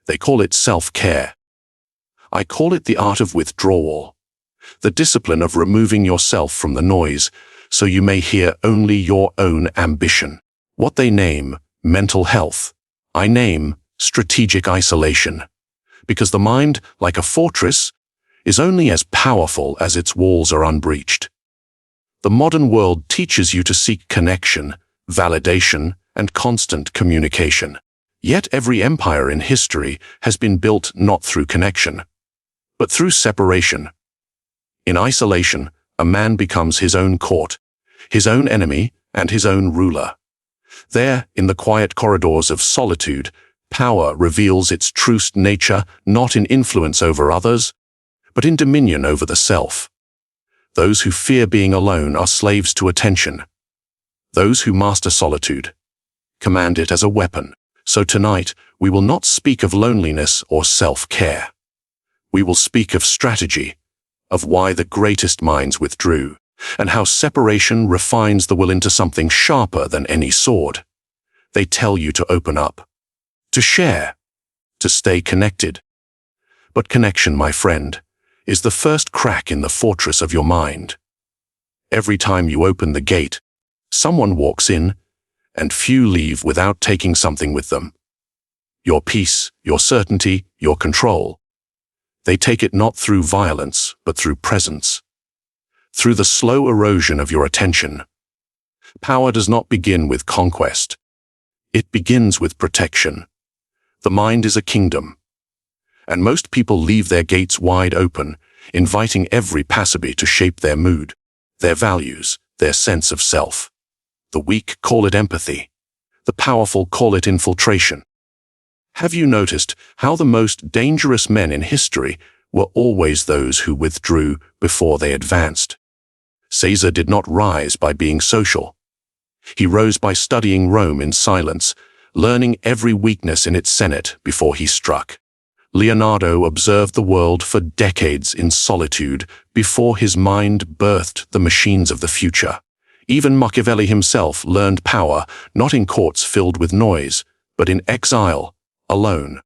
They call it self-care. I call it the art of withdrawal, the discipline of removing yourself from the noise so you may hear only your own ambition. What they name mental health, I name strategic isolation, because the mind, like a fortress, is only as powerful as its walls are unbreached. The modern world teaches you to seek connection, validation, and constant communication. Yet every empire in history has been built not through connection, but through separation. In isolation, a man becomes his own court, his own enemy, and his own ruler. There, in the quiet corridors of solitude, power reveals its true nature not in influence over others, but in dominion over the self. Those who fear being alone are slaves to attention. Those who master solitude command it as a weapon. So tonight, we will not speak of loneliness or self-care. We will speak of strategy, of why the greatest minds withdrew, and how separation refines the will into something sharper than any sword. They tell you to open up, to share, to stay connected. But connection, my friend, is the first crack in the fortress of your mind. Every time you open the gate, someone walks in, and few leave without taking something with them. Your peace, your certainty, your control. They take it not through violence, but through presence. Through the slow erosion of your attention. Power does not begin with conquest. It begins with protection. The mind is a kingdom. And most people leave their gates wide open, inviting every passerby to shape their mood, their values, their sense of self. The weak call it empathy. The powerful call it infiltration. Have you noticed how the most dangerous men in history were always those who withdrew before they advanced? Caesar did not rise by being social. He rose by studying Rome in silence, learning every weakness in its senate before he struck. Leonardo observed the world for decades in solitude before his mind birthed the machines of the future. Even Machiavelli himself learned power not in courts filled with noise, but in exile, alone,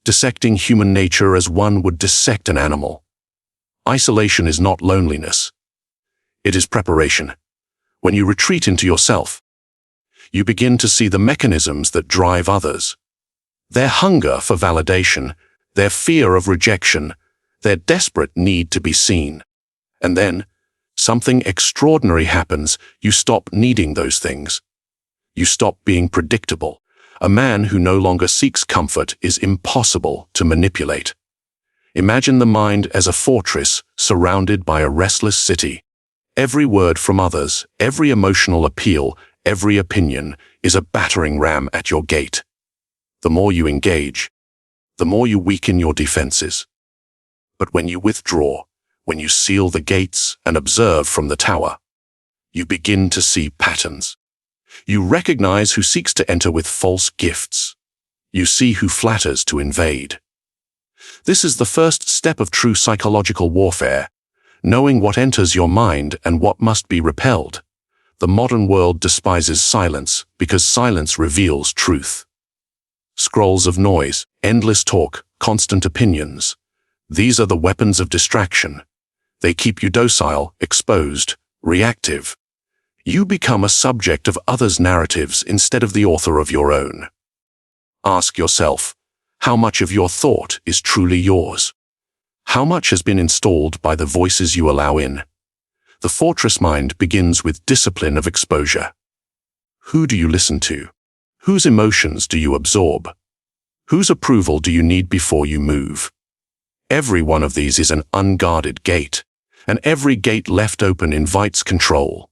dissecting human nature as one would dissect an animal. Isolation is not loneliness. It is preparation. When you retreat into yourself, you begin to see the mechanisms that drive others. Their hunger for validation, their fear of rejection, their desperate need to be seen. And then, something extraordinary happens. You stop needing those things. You stop being predictable. A man who no longer seeks comfort is impossible to manipulate. Imagine the mind as a fortress surrounded by a restless city. Every word from others, every emotional appeal, every opinion is a battering ram at your gate. The more you engage, the more you weaken your defenses. But when you withdraw, when you seal the gates and observe from the tower, you begin to see patterns. You recognize who seeks to enter with false gifts. You see who flatters to invade. This is the first step of true psychological warfare, knowing what enters your mind and what must be repelled. The modern world despises silence because silence reveals truth. Scrolls of noise, endless talk, constant opinions. These are the weapons of distraction. They keep you docile, exposed, reactive. You become a subject of others' narratives instead of the author of your own. Ask yourself, how much of your thought is truly yours? How much has been installed by the voices you allow in? The fortress mind begins with discipline of exposure. Who do you listen to? Whose emotions do you absorb? Whose approval do you need before you move? Every one of these is an unguarded gate, and every gate left open invites control.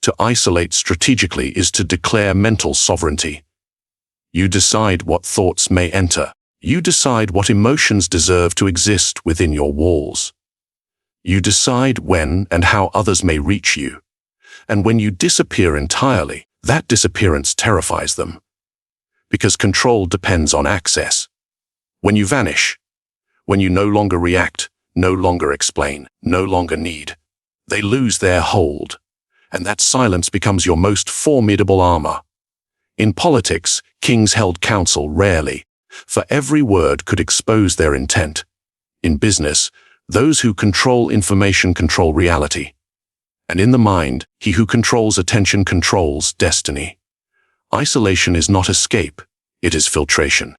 To isolate strategically is to declare mental sovereignty. You decide what thoughts may enter. You decide what emotions deserve to exist within your walls. You decide when and how others may reach you. And when you disappear entirely, that disappearance terrifies them. Because control depends on access. When you vanish, when you no longer react, no longer explain, no longer need, they lose their hold. And that silence becomes your most formidable armor. In politics, kings held counsel rarely. For every word could expose their intent. In business, those who control information control reality. And in the mind, he who controls attention controls destiny. Isolation is not escape, it is filtration.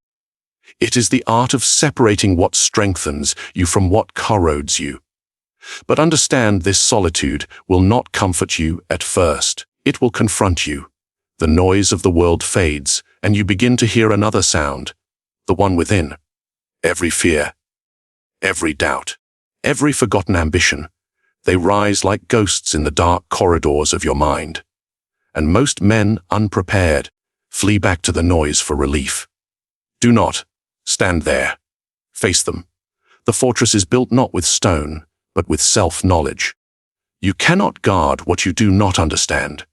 It is the art of separating what strengthens you from what corrodes you. But understand, this solitude will not comfort you at first. It will confront you. The noise of the world fades, and you begin to hear another sound, the one within. Every fear, every doubt, every forgotten ambition, they rise like ghosts in the dark corridors of your mind. And most men, unprepared, flee back to the noise for relief. Do not stand there. Face them. The fortress is built not with stone, but with self-knowledge. You cannot guard what you do not understand.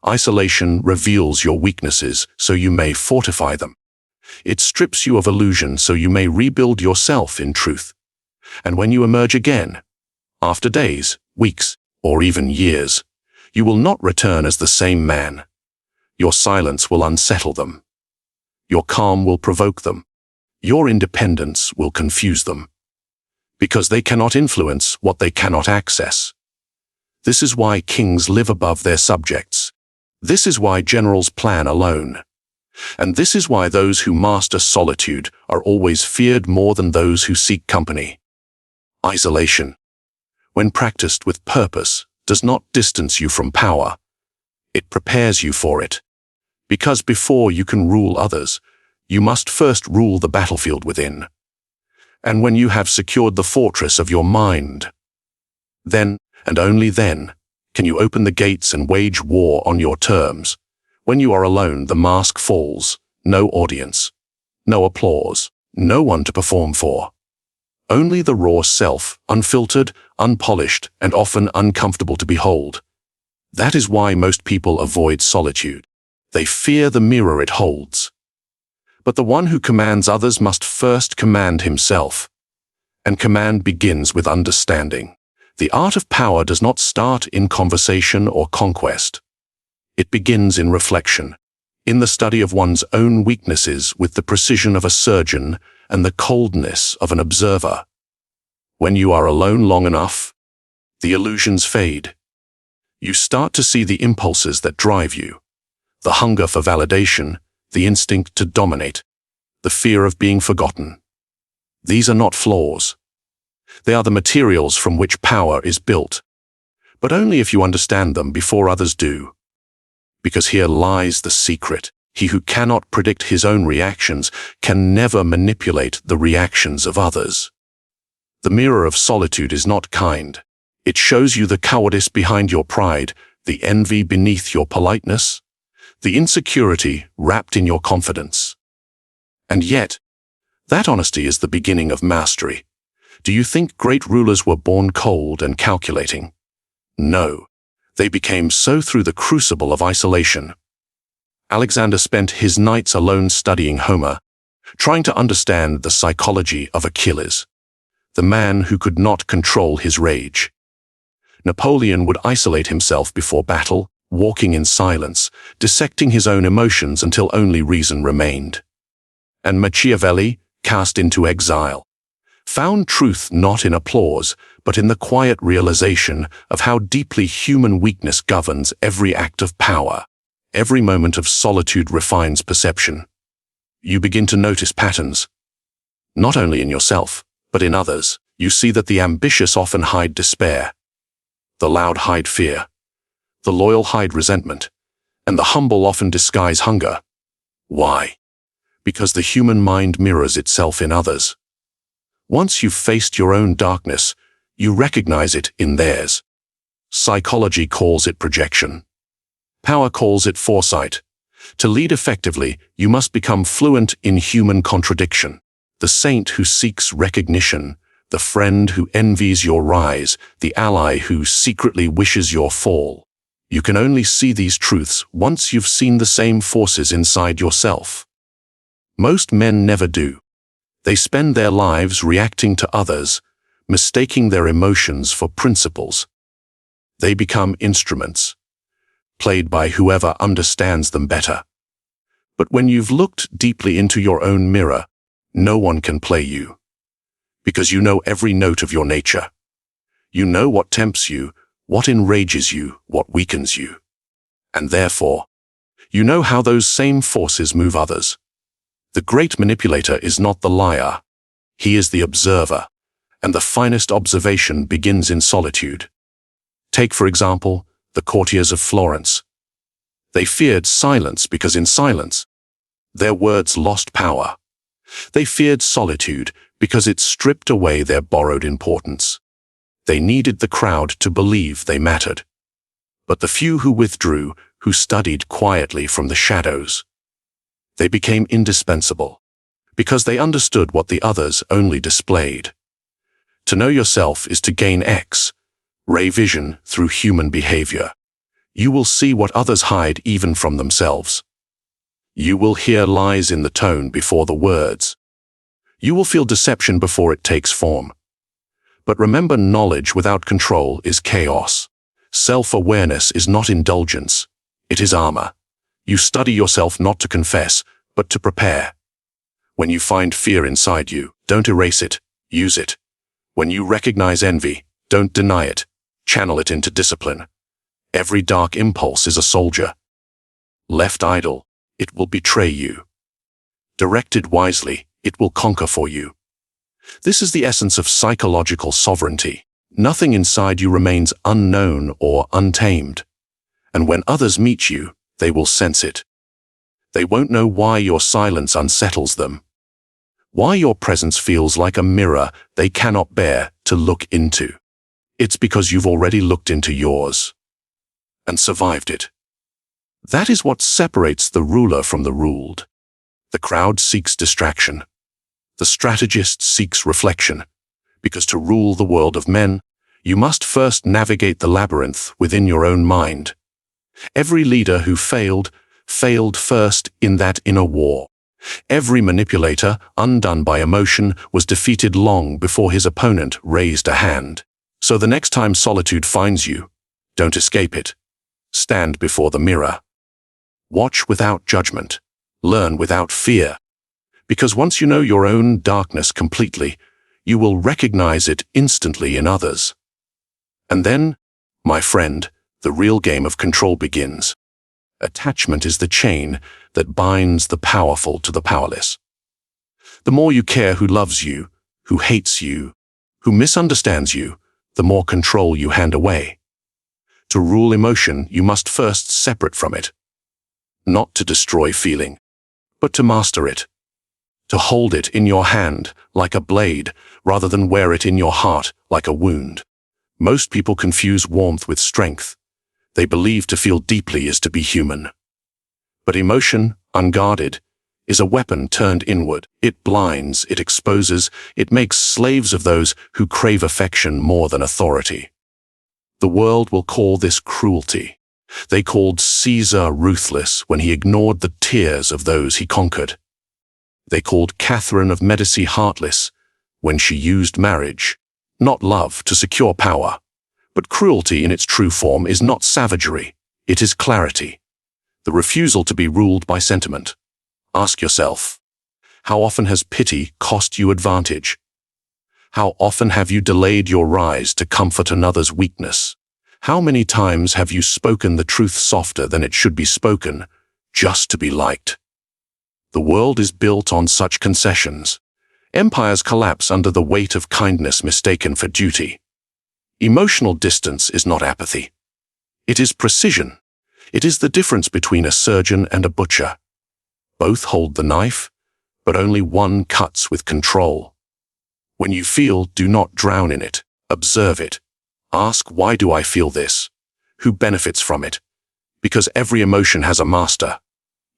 Isolation reveals your weaknesses so you may fortify them. It strips you of illusion so you may rebuild yourself in truth. And when you emerge again, after days, weeks, or even years, you will not return as the same man. Your silence will unsettle them. Your calm will provoke them. Your independence will confuse them. Because they cannot influence what they cannot access. This is why kings live above their subjects. This is why generals plan alone. And this is why those who master solitude are always feared more than those who seek company. Isolation, when practiced with purpose, does not distance you from power. It prepares you for it. Because before you can rule others, you must first rule the battlefield within. And when you have secured the fortress of your mind, then, and only then, can you open the gates and wage war on your terms. When you are alone, the mask falls. No audience, no applause, no one to perform for. Only the raw self, unfiltered, unpolished, and often uncomfortable to behold. That is why most people avoid solitude. They fear the mirror it holds. But the one who commands others must first command himself. And command begins with understanding. The art of power does not start in conversation or conquest. It begins in reflection, in the study of one's own weaknesses with the precision of a surgeon and the coldness of an observer. When you are alone long enough, the illusions fade. You start to see the impulses that drive you, the hunger for validation, the instinct to dominate, the fear of being forgotten. These are not flaws. They are the materials from which power is built, but only if you understand them before others do. Because here lies the secret. He who cannot predict his own reactions can never manipulate the reactions of others. The mirror of solitude is not kind. It shows you the cowardice behind your pride, the envy beneath your politeness, the insecurity wrapped in your confidence. And yet, that honesty is the beginning of mastery. Do you think great rulers were born cold and calculating? No, they became so through the crucible of isolation. Alexander spent his nights alone studying Homer, trying to understand the psychology of Achilles, the man who could not control his rage. Napoleon would isolate himself before battle, walking in silence, dissecting his own emotions until only reason remained. And Machiavelli, cast into exile, found truth not in applause, but in the quiet realization of how deeply human weakness governs every act of power. Every moment of solitude refines perception. You begin to notice patterns, not only in yourself, but in others. You see that the ambitious often hide despair, the loud hide fear, the loyal hide resentment, and the humble often disguise hunger. Why? Because the human mind mirrors itself in others. Once you've faced your own darkness, you recognize it in theirs. Psychology calls it projection. Power calls it foresight. To lead effectively, you must become fluent in human contradiction. The saint who seeks recognition, the friend who envies your rise, the ally who secretly wishes your fall. You can only see these truths once you've seen the same forces inside yourself. Most men never do. They spend their lives reacting to others, mistaking their emotions for principles. They become instruments, played by whoever understands them better. But when you've looked deeply into your own mirror, No one can play you, because you know every note of your nature. You know what tempts you, what enrages you, what weakens you. And therefore, you know how those same forces move others. The great manipulator is not the liar. He is the observer, and the finest observation begins in solitude. Take, for example, the courtiers of Florence. They feared silence because in silence, their words lost power. They feared solitude because it stripped away their borrowed importance. They needed the crowd to believe they mattered. But the few who withdrew, who studied quietly from the shadows, they became indispensable because they understood what the others only displayed. To know yourself is to gain X-ray vision through human behavior. You will see what others hide even from themselves. You will hear lies in the tone before the words. You will feel deception before it takes form. But remember, knowledge without control is chaos. Self-awareness is not indulgence. It is armor. You study yourself not to confess, but to prepare. When you find fear inside you, don't erase it, use it. When you recognize envy, don't deny it, channel it into discipline. Every dark impulse is a soldier. Left idle, it will betray you. Directed wisely, it will conquer for you. This is the essence of psychological sovereignty. Nothing inside you remains unknown or untamed. And when others meet you, they will sense it. They won't know why your silence unsettles them, why your presence feels like a mirror they cannot bear to look into. It's because you've already looked into yours and survived it. That is what separates the ruler from the ruled. The crowd seeks distraction. The strategist seeks reflection, because to rule the world of men, you must first navigate the labyrinth within your own mind. Every leader who failed first in that inner war. Every manipulator, undone by emotion, was defeated long before his opponent raised a hand. So the next time solitude finds you, don't escape it. Stand before the mirror. Watch without judgment. Learn without fear. Because once you know your own darkness completely, you will recognize it instantly in others. And then, my friend, the real game of control begins. Attachment is the chain that binds the powerful to the powerless. The more you care who loves you, who hates you, who misunderstands you, the more control you hand away. To rule emotion, you must first separate from it. Not to destroy feeling, but to master it. To hold it in your hand like a blade, rather than wear it in your heart like a wound. Most people confuse warmth with strength. They believe to feel deeply is to be human. But emotion, unguarded, is a weapon turned inward. It blinds, it exposes, it makes slaves of those who crave affection more than authority. The world will call this cruelty. They called Caesar ruthless when he ignored the tears of those he conquered. They called Catherine of Medici heartless when she used marriage, not love, to secure power. But cruelty in its true form is not savagery, it is clarity. The refusal to be ruled by sentiment. Ask yourself, how often has pity cost you advantage? How often have you delayed your rise to comfort another's weakness? How many times have you spoken the truth softer than it should be spoken, just to be liked? The world is built on such concessions. Empires collapse under the weight of kindness mistaken for duty. Emotional distance is not apathy. It is precision. It is the difference between a surgeon and a butcher. Both hold the knife, but only one cuts with control. When you feel, do not drown in it. Observe it. Ask, why do I feel this? Who benefits from it? Because every emotion has a master.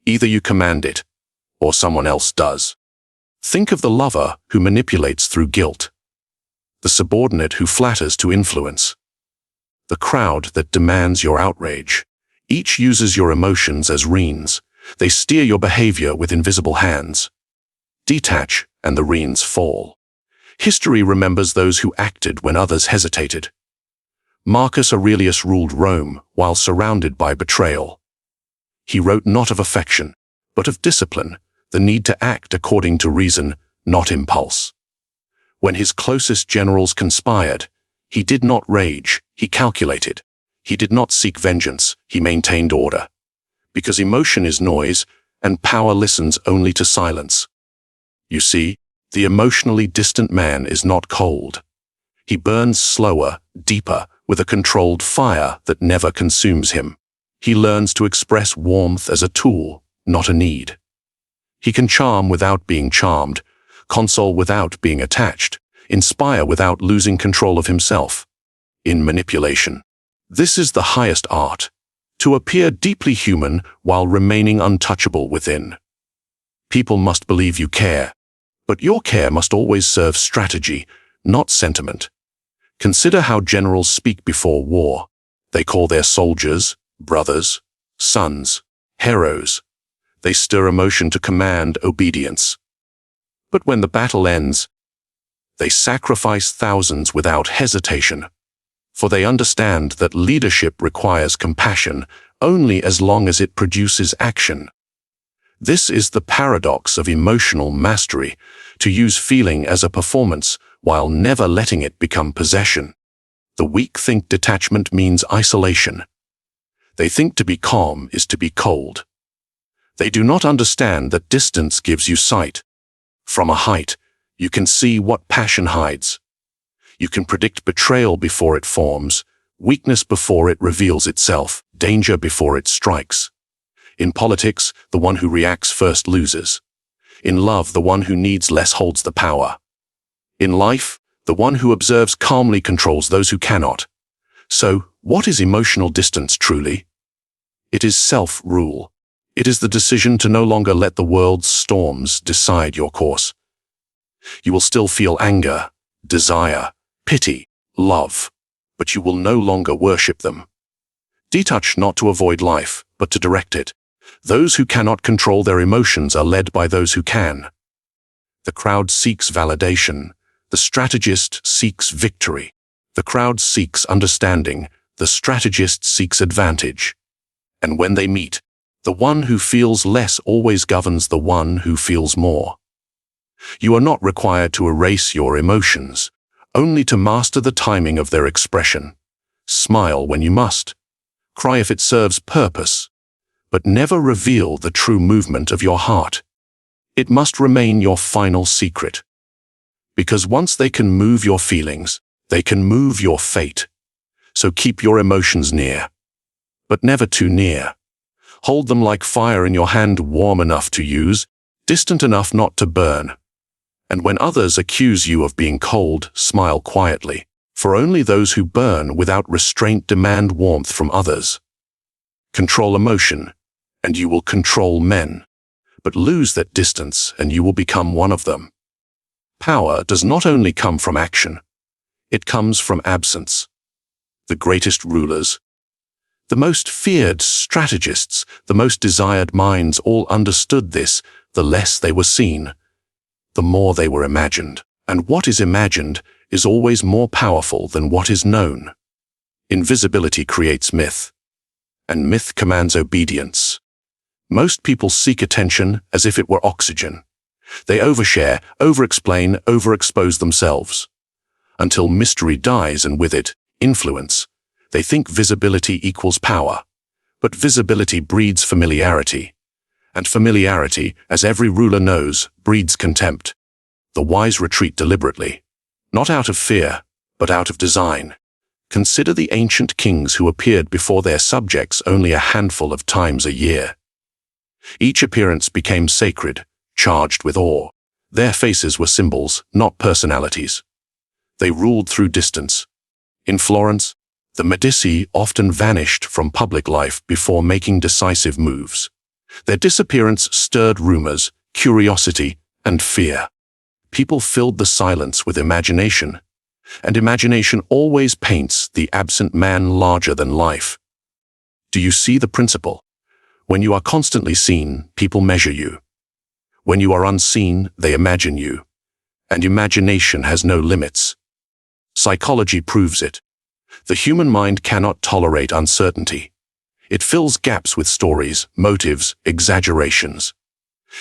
Either you command it, or someone else does. Think of the lover who manipulates through guilt. The subordinate who flatters to influence. The crowd that demands your outrage. Each uses your emotions as reins. They steer your behavior with invisible hands. Detach, and the reins fall. History remembers those who acted when others hesitated. Marcus Aurelius ruled Rome while surrounded by betrayal. He wrote not of affection, but of discipline, the need to act according to reason, not impulse. When his closest generals conspired, he did not rage, he calculated. He did not seek vengeance, he maintained order. Because emotion is noise, and power listens only to silence. You see, the emotionally distant man is not cold. He burns slower, deeper, with a controlled fire that never consumes him. He learns to express warmth as a tool, not a need. He can charm without being charmed, console without being attached, inspire without losing control of himself. In manipulation, this is the highest art, to appear deeply human while remaining untouchable within. People must believe you care, but your care must always serve strategy, not sentiment. Consider how generals speak before war. They call their soldiers brothers, sons, heroes. They stir emotion to command obedience. But when the battle ends, they sacrifice thousands without hesitation, for they understand that leadership requires compassion only as long as it produces action. This is the paradox of emotional mastery, to use feeling as a performance while never letting it become possession. The weak think detachment means isolation. They think to be calm is to be cold. They do not understand that distance gives you sight. From a height, you can see what passion hides. You can predict betrayal before it forms, weakness before it reveals itself, danger before it strikes. In politics, the one who reacts first loses. In love, the one who needs less holds the power. In life, the one who observes calmly controls those who cannot. So, what is emotional distance truly? It is self-rule. It is the decision to no longer let the world's storms decide your course. You will still feel anger, desire, pity, love, but you will no longer worship them. Detach not to avoid life, but to direct it. Those who cannot control their emotions are led by those who can. The crowd seeks validation. The strategist seeks victory. The crowd seeks understanding. The strategist seeks advantage. And when they meet, the one who feels less always governs the one who feels more. You are not required to erase your emotions, only to master the timing of their expression. Smile when you must. Cry if it serves purpose, but never reveal the true movement of your heart. It must remain your final secret. Because once they can move your feelings, they can move your fate. So keep your emotions near, but never too near. Hold them like fire in your hand, warm enough to use, distant enough not to burn. And when others accuse you of being cold, smile quietly, for only those who burn without restraint demand warmth from others. Control emotion, and you will control men. But lose that distance, and you will become one of them. Power does not only come from action, it comes from absence. The greatest rulers, the most feared strategists, the most desired minds all understood this. The less they were seen, the more they were imagined. And what is imagined is always more powerful than what is known. Invisibility creates myth, and myth commands obedience. Most people seek attention as if it were oxygen. They overshare, overexplain, overexpose themselves. Until mystery dies and with it, influence. They think visibility equals power. But visibility breeds familiarity. And familiarity, as every ruler knows, breeds contempt. The wise retreat deliberately, not out of fear, but out of design. Consider the ancient kings who appeared before their subjects only a handful of times a year. Each appearance became sacred, charged with awe. Their faces were symbols, not personalities. They ruled through distance. In Florence, the Medici often vanished from public life before making decisive moves. Their disappearance stirred rumors, curiosity, and fear. People filled the silence with imagination, and imagination always paints the absent man larger than life. Do you see the principle? When you are constantly seen, people measure you. When you are unseen, they imagine you. And imagination has no limits. Psychology proves it. The human mind cannot tolerate uncertainty. It fills gaps with stories, motives, exaggerations.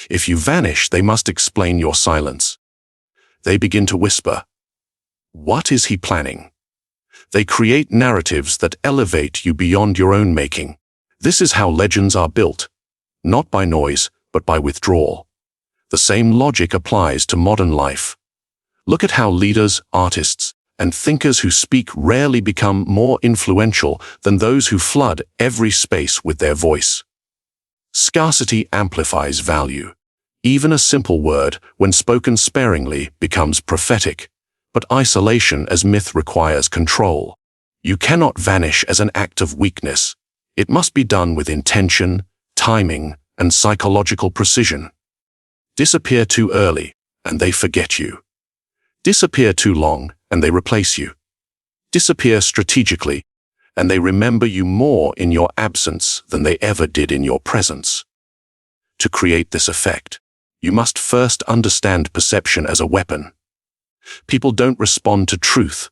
If you vanish, they must explain your silence. They begin to whisper. What is he planning? They create narratives that elevate you beyond your own making. This is how legends are built, not by noise, but by withdrawal. The same logic applies to modern life. Look at how leaders, artists, and thinkers who speak rarely become more influential than those who flood every space with their voice. Scarcity amplifies value. Even a simple word, when spoken sparingly, becomes prophetic. But isolation as myth requires control. You cannot vanish as an act of weakness. It must be done with intention, timing, and psychological precision. Disappear too early, and they forget you. Disappear too long, and they replace you. Disappear strategically, and they remember you more in your absence than they ever did in your presence. To create this effect, you must first understand perception as a weapon. People don't respond to truth.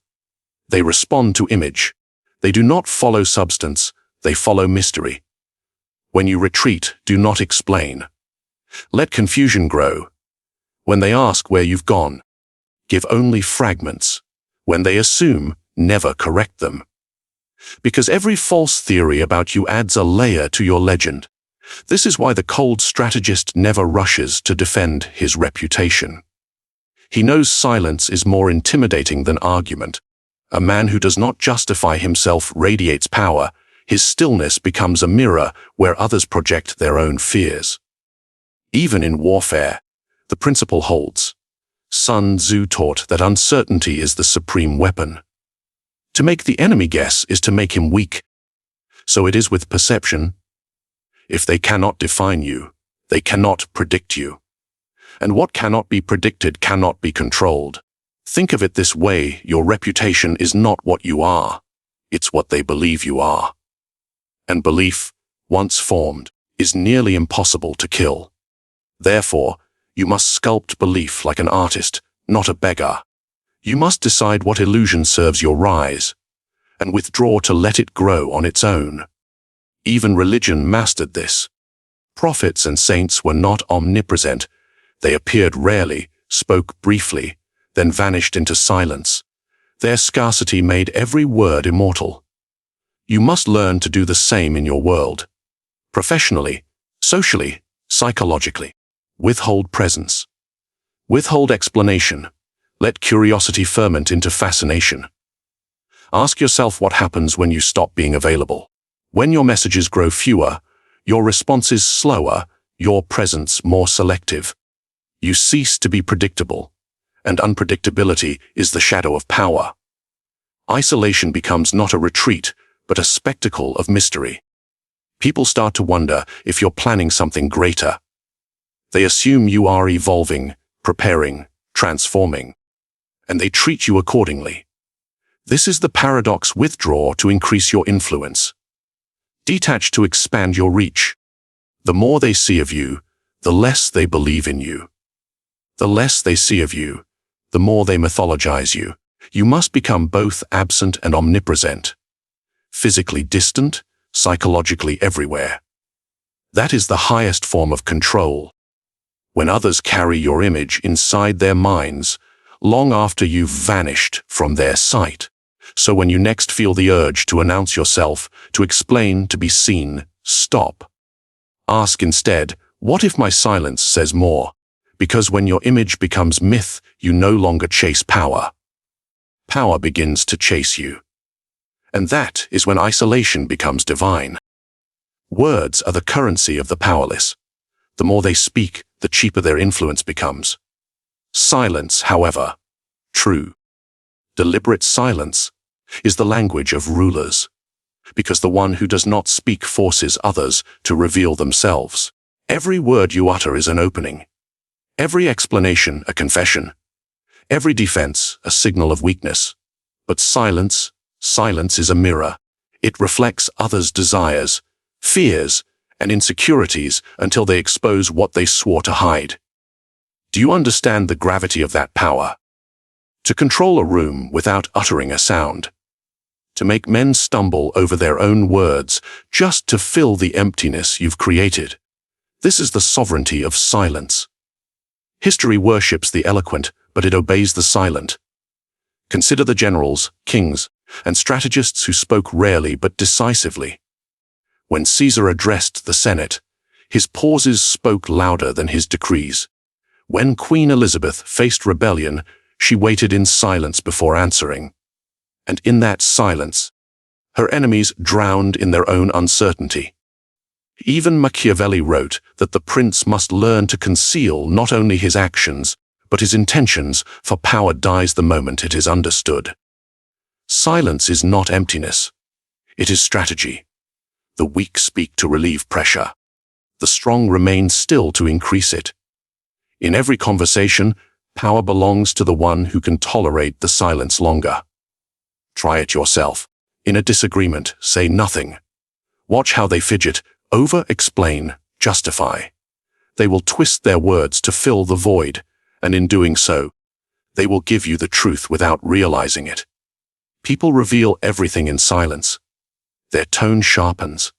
They respond to image. They do not follow substance, they follow mystery. When you retreat, do not explain. Let confusion grow. When they ask where you've gone, give only fragments. When they assume, never correct them. Because every false theory about you adds a layer to your legend. This is why the cold strategist never rushes to defend his reputation. He knows silence is more intimidating than argument. A man who does not justify himself radiates power. His stillness becomes a mirror where others project their own fears. Even in warfare, the principle holds. Sun Tzu taught that uncertainty is the supreme weapon. To make the enemy guess is to make him weak. So it is with perception. If they cannot define you, they cannot predict you. And what cannot be predicted cannot be controlled. Think of it this way: your reputation is not what you are. It's what they believe you are. And belief, once formed, is nearly impossible to kill. Therefore, you must sculpt belief like an artist, not a beggar. You must decide what illusion serves your rise, and withdraw to let it grow on its own. Even religion mastered this. Prophets and saints were not omnipresent. They appeared rarely, spoke briefly, then vanished into silence. Their scarcity made every word immortal. You must learn to do the same in your world. Professionally, socially, psychologically. Withhold presence. Withhold explanation. Let curiosity ferment into fascination. Ask yourself what happens when you stop being available. When your messages grow fewer, your responses slower, your presence more selective. You cease to be predictable, and unpredictability is the shadow of power. Isolation becomes not a retreat, but a spectacle of mystery. People start to wonder if you're planning something greater. They assume you are evolving, preparing, transforming, and they treat you accordingly. This is the paradox: withdraw to increase your influence. Detach to expand your reach. The more they see of you, the less they believe in you. The less they see of you, the more they mythologize you. You must become both absent and omnipresent. Physically distant, psychologically everywhere. That is the highest form of control. When others carry your image inside their minds, long after you've vanished from their sight. So when you next feel the urge to announce yourself, to explain, to be seen, stop. Ask instead, what if my silence says more? Because when your image becomes myth, you no longer chase power. Power begins to chase you. And that is when isolation becomes divine. Words are the currency of the powerless. The more they speak, the cheaper their influence becomes. Silence, however, true, deliberate silence, is the language of rulers, because the one who does not speak forces others to reveal themselves. Every word you utter is an opening. Every explanation, a confession. Every defense, a signal of weakness. But silence is a mirror. It reflects others' desires, fears, and insecurities until they expose what they swore to hide. Do you understand the gravity of that power? To control a room without uttering a sound. To make men stumble over their own words just to fill the emptiness you've created. This is the sovereignty of silence. History worships the eloquent, but it obeys the silent. Consider the generals, kings, and strategists who spoke rarely but decisively. When Caesar addressed the Senate, his pauses spoke louder than his decrees. When Queen Elizabeth faced rebellion, she waited in silence before answering. And in that silence, her enemies drowned in their own uncertainty. Even Machiavelli wrote that the prince must learn to conceal not only his actions, but his intentions, for power dies the moment it is understood. Silence is not emptiness. It is strategy. The weak speak to relieve pressure. The strong remain still to increase it. In every conversation, power belongs to the one who can tolerate the silence longer. Try it yourself. In a disagreement, say nothing. Watch how they fidget, over-explain, justify. They will twist their words to fill the void, and in doing so, they will give you the truth without realizing it. People reveal everything in silence. Their tone sharpens.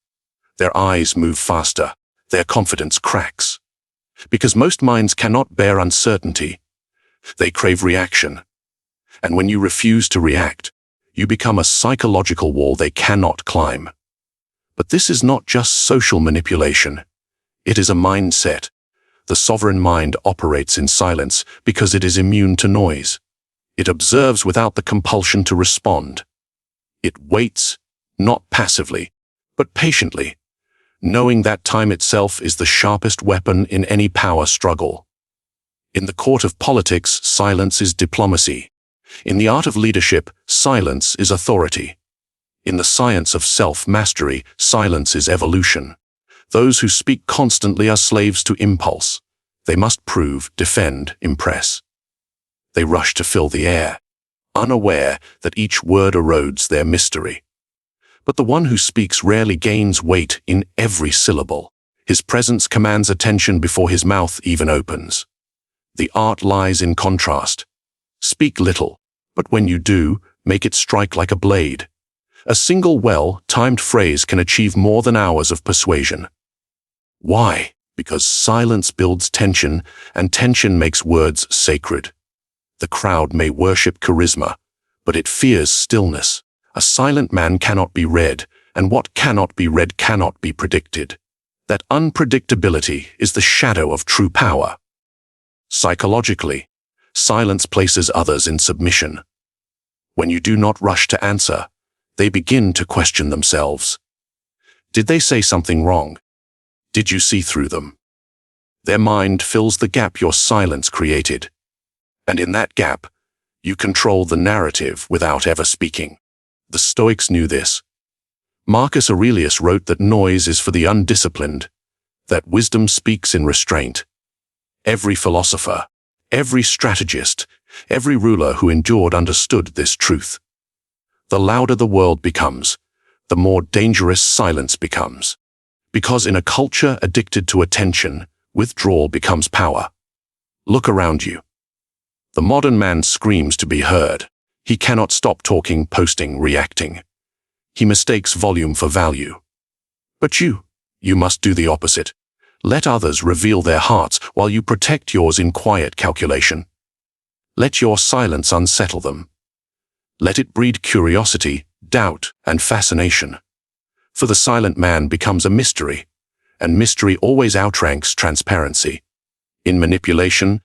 Their eyes move faster. Their confidence cracks. Because most minds cannot bear uncertainty. They crave reaction. And when you refuse to react, you become a psychological wall they cannot climb. But this is not just social manipulation. It is a mindset. The sovereign mind operates in silence because it is immune to noise. It observes without the compulsion to respond. It waits, not passively, but patiently, knowing that time itself is the sharpest weapon in any power struggle. In the court of politics, silence is diplomacy. In the art of leadership, silence is authority. In the science of self-mastery, silence is evolution. Those who speak constantly are slaves to impulse. They must prove, defend, impress. They rush to fill the air, unaware that each word erodes their mystery. But the one who speaks rarely gains weight in every syllable. His presence commands attention before his mouth even opens. The art lies in contrast. Speak little, but when you do, make it strike like a blade. A single well-timed phrase can achieve more than hours of persuasion. Why? Because silence builds tension, and tension makes words sacred. The crowd may worship charisma, but it fears stillness. A silent man cannot be read, and what cannot be read cannot be predicted. That unpredictability is the shadow of true power. Psychologically, silence places others in submission. When you do not rush to answer, they begin to question themselves. Did they say something wrong? Did you see through them? Their mind fills the gap your silence created. And in that gap, you control the narrative without ever speaking. The Stoics knew this. Marcus Aurelius wrote that noise is for the undisciplined, that wisdom speaks in restraint. Every philosopher, every strategist, every ruler who endured understood this truth. The louder the world becomes, the more dangerous silence becomes. Because in a culture addicted to attention, withdrawal becomes power. Look around you. The modern man screams to be heard. He cannot stop talking, posting, reacting. He mistakes volume for value. But you must do the opposite. Let others reveal their hearts while you protect yours in quiet calculation. Let your silence unsettle them. Let it breed curiosity, doubt, and fascination. For the silent man becomes a mystery, and mystery always outranks transparency. In manipulation,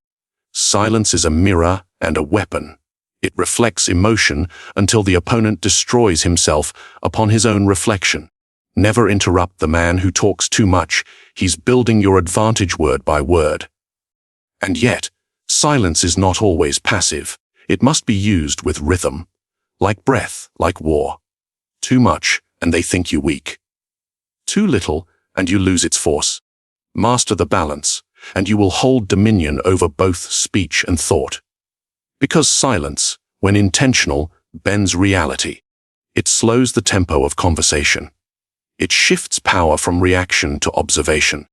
silence is a mirror and a weapon. It reflects emotion until the opponent destroys himself upon his own reflection. Never interrupt the man who talks too much. He's building your advantage word by word. And yet, silence is not always passive. It must be used with rhythm. Like breath, like war. Too much, and they think you weak. Too little, and you lose its force. Master the balance, and you will hold dominion over both speech and thought. Because silence, when intentional, bends reality. It slows the tempo of conversation. It shifts power from reaction to observation.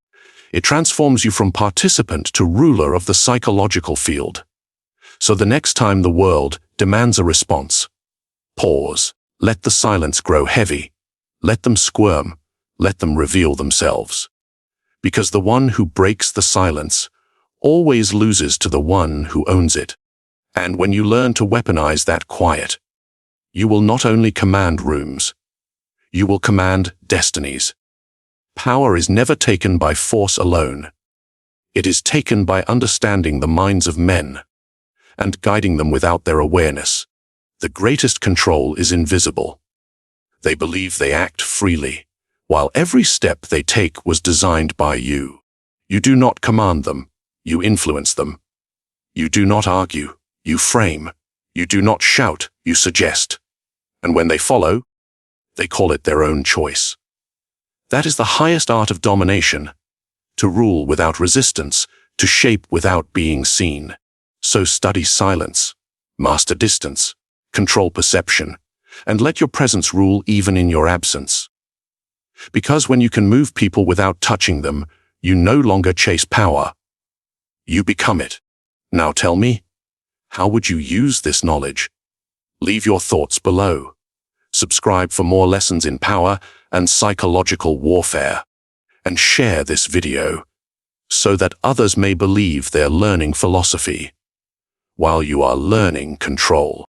It transforms you from participant to ruler of the psychological field. So the next time the world demands a response, pause. Let the silence grow heavy. Let them squirm. Let them reveal themselves. Because the one who breaks the silence always loses to the one who owns it. And when you learn to weaponize that quiet, you will not only command rooms, you will command destinies. Power is never taken by force alone. It is taken by understanding the minds of men and guiding them without their awareness. The greatest control is invisible. They believe they act freely, while every step they take was designed by you. You do not command them, you influence them. You do not argue, you frame. You do not shout, you suggest. And when they follow, they call it their own choice. That is the highest art of domination, to rule without resistance, to shape without being seen. So study silence, master distance, control perception, and let your presence rule even in your absence. Because when you can move people without touching them, you no longer chase power. You become it. Now tell me, how would you use this knowledge? Leave your thoughts below. Subscribe for more lessons in power and psychological warfare. And share this video so that others may believe they're learning philosophy while you are learning control.